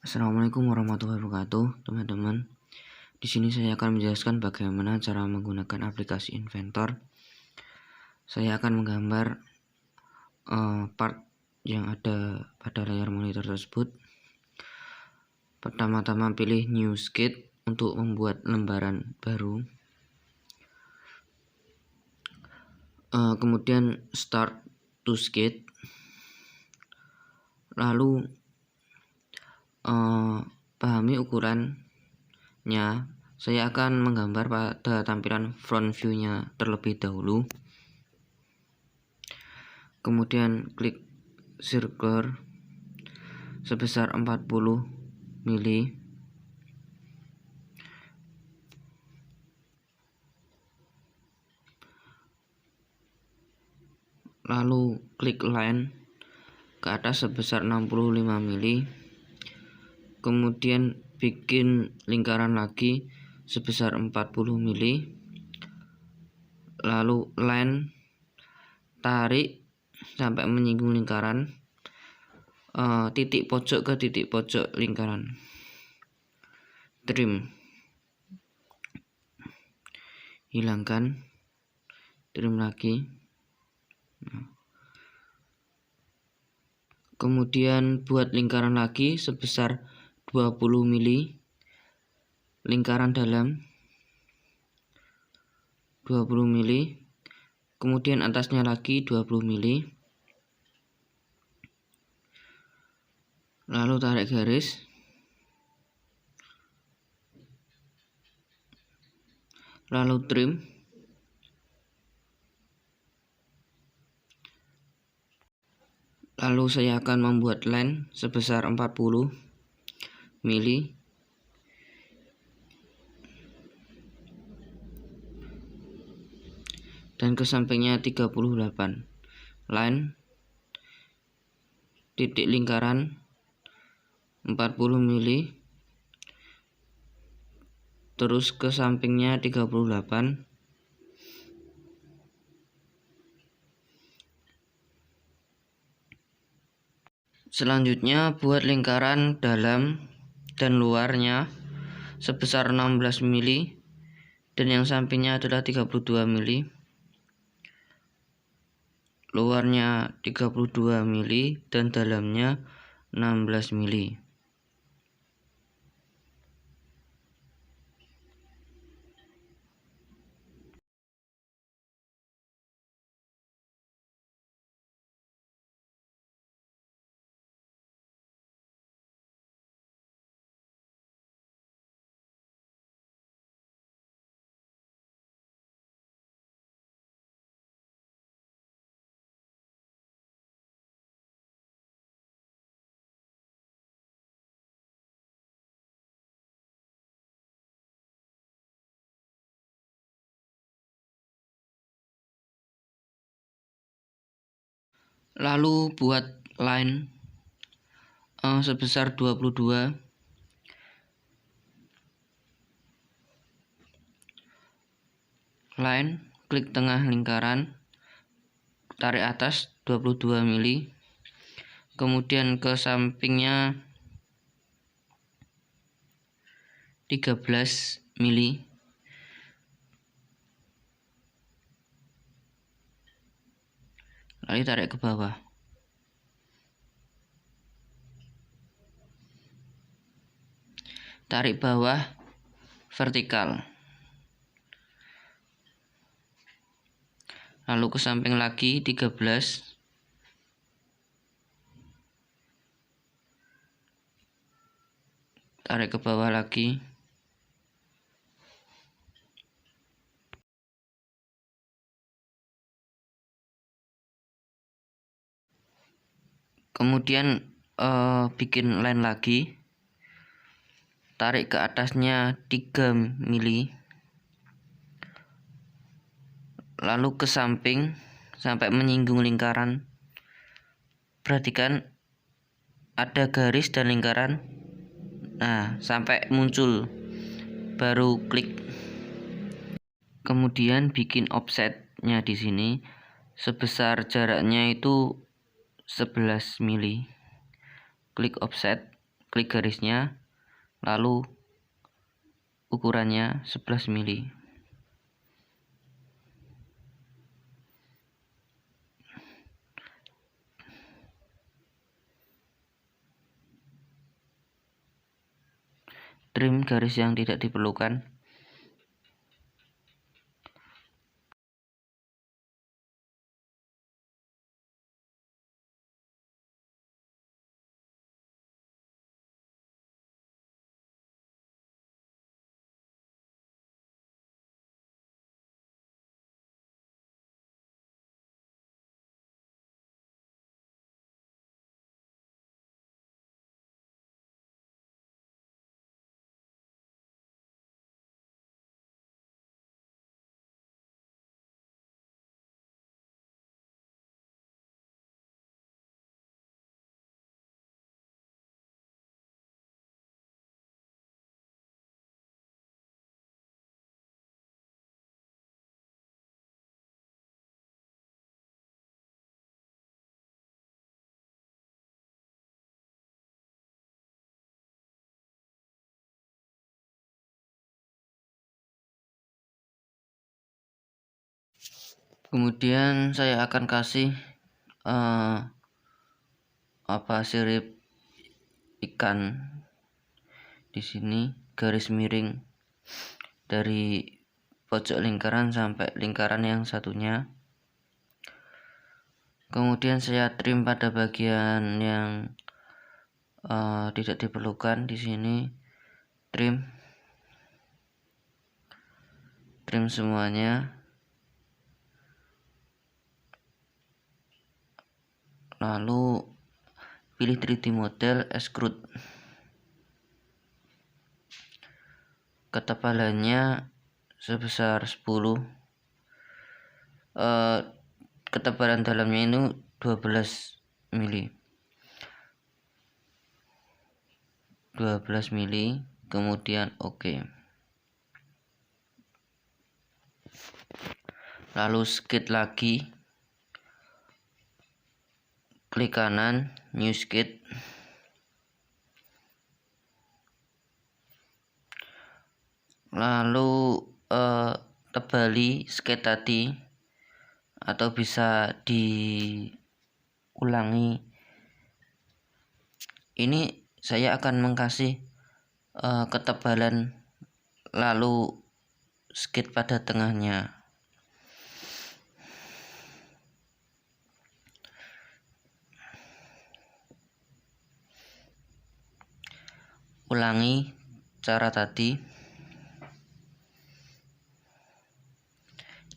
Assalamualaikum warahmatullahi wabarakatuh, teman-teman. Di sini saya akan menjelaskan bagaimana cara menggunakan aplikasi Inventor. Saya akan menggambar part yang ada pada layar monitor tersebut. Pertama-tama pilih New Sketch untuk membuat lembaran baru. Kemudian Start to Sketch. Lalu pahami ukurannya. Saya akan menggambar pada tampilan front view-nya terlebih dahulu. Kemudian klik circle sebesar 40 mili. Lalu klik line ke atas sebesar 65 mili. Kemudian bikin lingkaran lagi sebesar 40 mili. Lalu line tarik sampai menyinggung lingkaran, titik pojok ke titik pojok lingkaran. Trim, hilangkan, trim lagi. Kemudian buat lingkaran lagi sebesar 20 mili, lingkaran dalam 20 mili. Kemudian atasnya lagi 20 mili. Lalu tarik garis. Lalu trim. Lalu saya akan membuat line sebesar 40 mili. Dan ke sampingnya 38. Line titik lingkaran 40 mili. Terus ke sampingnya 38. Selanjutnya buat lingkaran dalam dan luarnya sebesar 16 mili dan yang sampingnya adalah 32 mili. Luarnya 32 mili dan dalamnya 16 mili. Lalu buat line sebesar 22. Line, klik tengah lingkaran, tarik atas 22 mili. Kemudian ke sampingnya 13 mili. Lalu tarik ke bawah. Tarik bawah vertikal. Lalu ke samping lagi 13. Tarik ke bawah lagi. Kemudian bikin line lagi. Tarik ke atasnya 3 mili. Lalu ke samping sampai menyinggung lingkaran. Perhatikan ada garis dan lingkaran. Nah, sampai muncul baru klik. Kemudian bikin offsetnya di sini sebesar jaraknya itu 11 mili. Klik offset. klik garisnya, lalu ukurannya 11 mili. Trim garis yang tidak diperlukan. Kemudian saya akan kasih sirip ikan di sini, garis miring dari pojok lingkaran sampai lingkaran yang satunya. Kemudian saya trim pada bagian yang tidak diperlukan di sini, trim semuanya. Lalu pilih 3D model, extrude. Ketebalannya sebesar 10. Ketebalan dalamnya ini 12 mili. 12 mili, kemudian oke. Lalu sketch lagi, klik kanan, new sketch. Lalu tebali sketch tadi, atau bisa diulangi. Ini saya akan mengkasih ketebalan, lalu sketch pada tengahnya. Ulangi cara tadi,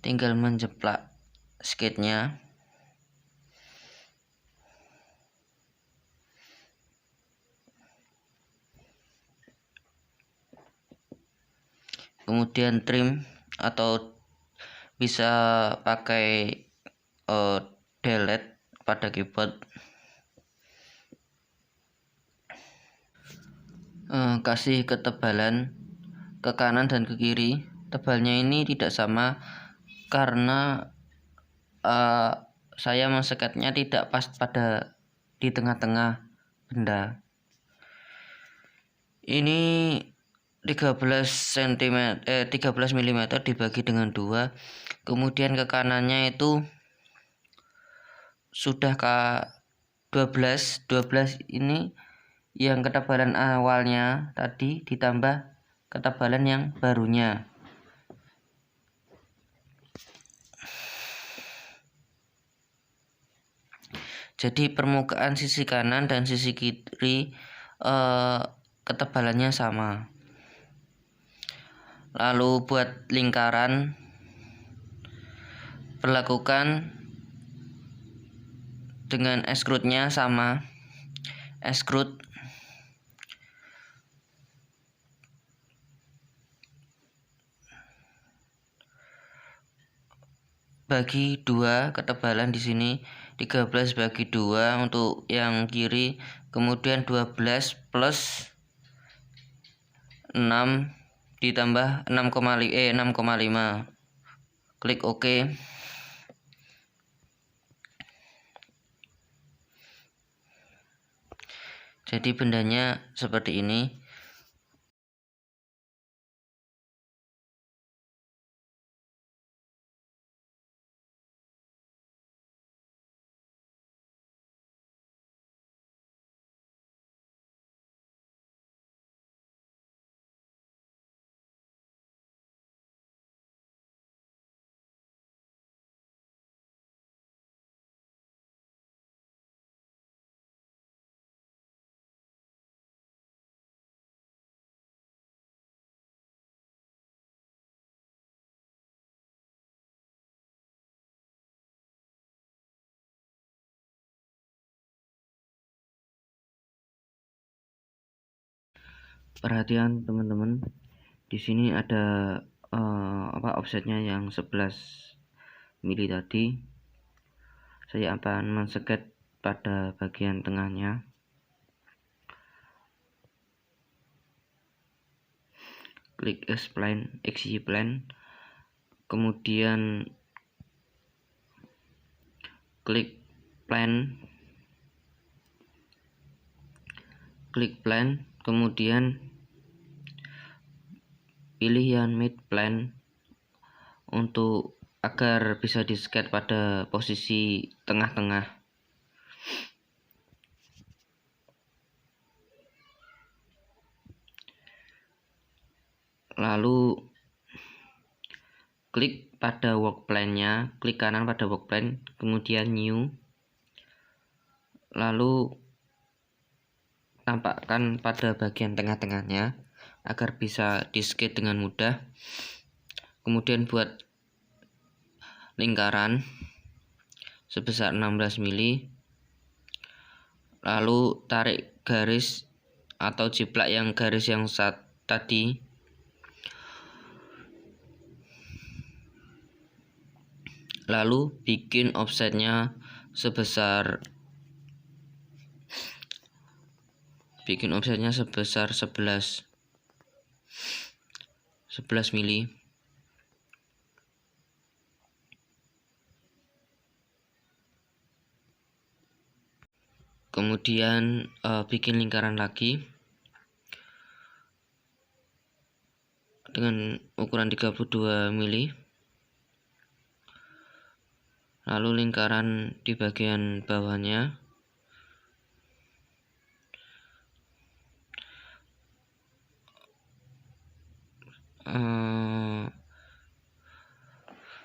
tinggal menjeplak sketchnya. Kemudian trim, atau bisa pakai delete pada keyboard. Kasih ketebalan ke kanan dan ke kiri. Tebalnya ini tidak sama karena saya mensekatnya tidak pas pada di tengah-tengah benda. Ini 13 mm dibagi dengan 2. Kemudian ke kanannya itu sudah ke 12 ini yang ketebalan awalnya tadi ditambah ketebalan yang barunya. Jadi permukaan sisi kanan dan sisi kiri ketebalannya sama. Lalu buat lingkaran, perlakukan dengan extrude-nya sama. Extrude, bagi 2 ketebalan di sini, 13 bagi 2 untuk yang kiri, kemudian 12 plus 6 ditambah 6,5. Klik OK. Jadi bendanya seperti ini. Perhatian teman-teman, di sini ada offsetnya yang 11 mili tadi. Saya akan mensekat pada bagian tengahnya. Klik XY-Plane, kemudian klik plan, kemudian pilih yang mid plane untuk agar bisa di-sket pada posisi tengah-tengah. Lalu klik pada work plane-nya, klik kanan pada work plane, kemudian new. Lalu tampakkan pada bagian tengah-tengahnya agar bisa di-sket dengan mudah. Kemudian buat lingkaran sebesar 16 mili. Lalu tarik garis atau jiplak yang garis yang tadi. Lalu bikin offsetnya sebesar 11 mili. Kemudian bikin lingkaran lagi dengan ukuran 32 mili. Lalu lingkaran di bagian bawahnya.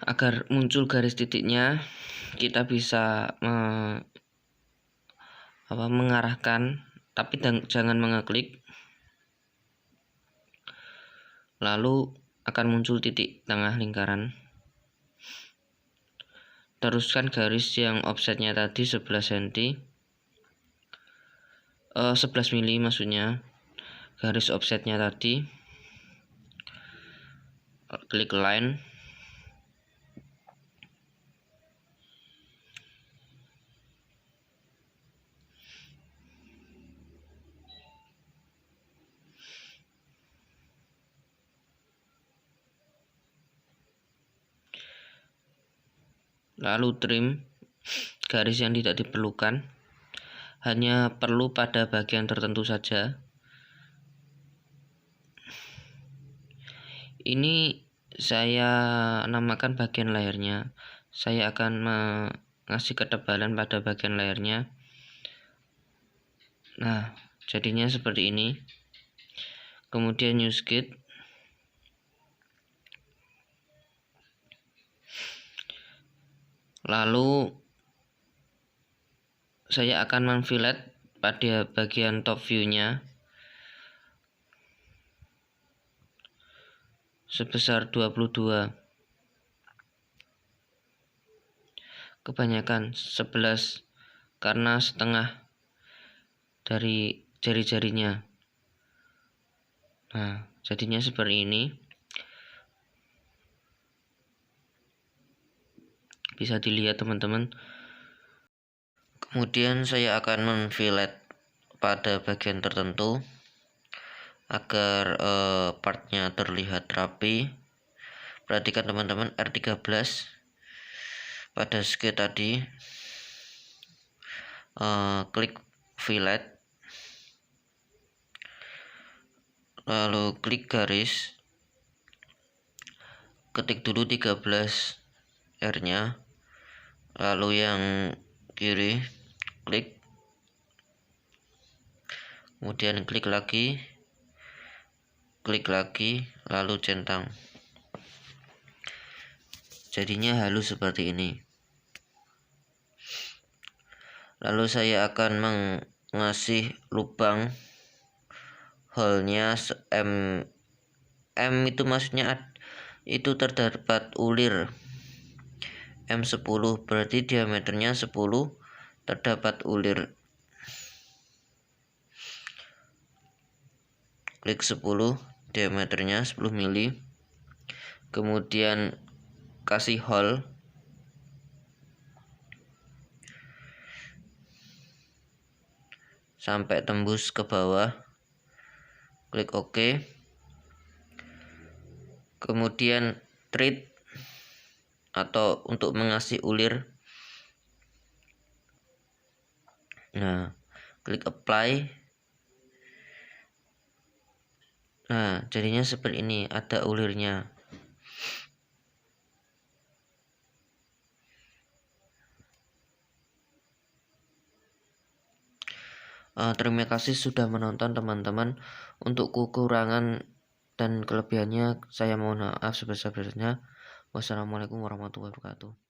Agar muncul garis titiknya, kita bisa mengarahkan, tapi jangan mengeklik. Lalu akan muncul titik tengah lingkaran. Teruskan garis yang offsetnya tadi 11 mili maksudnya, garis offsetnya tadi. Klik line. Lalu trim garis yang tidak diperlukan, hanya perlu pada bagian tertentu saja. Ini saya namakan bagian layarnya. Saya akan mengasih ketebalan pada bagian layarnya. Nah, jadinya seperti ini. Kemudian new sketch. Lalu saya akan menfillet pada bagian top view-nya sebesar 22. Kebanyakan 11 karena setengah dari jari-jarinya. Nah, jadinya seperti ini. Bisa dilihat teman-teman. Kemudian saya akan menfillet pada bagian tertentu agar partnya terlihat rapi. Perhatikan teman-teman, R13 pada sketch tadi, klik fillet. lalu klik garis, ketik dulu 13 R nya, lalu yang kiri klik, kemudian klik lagi, lalu centang. Jadinya halus seperti ini. Lalu saya akan mengasih lubang hole-nya M itu maksudnya itu terdapat ulir M10, berarti diameternya 10, terdapat ulir. Klik 10, diameternya 10 mili. Kemudian kasih hole. Sampai tembus ke bawah. Klik OK. Kemudian treat atau untuk mengasih ulir. Nah, klik apply. Nah, jadinya seperti ini, ada ulirnya. Terima kasih sudah menonton teman-teman. Untuk kekurangan dan kelebihannya saya mohon maaf sebesar-besarnya. Wassalamualaikum warahmatullahi wabarakatuh.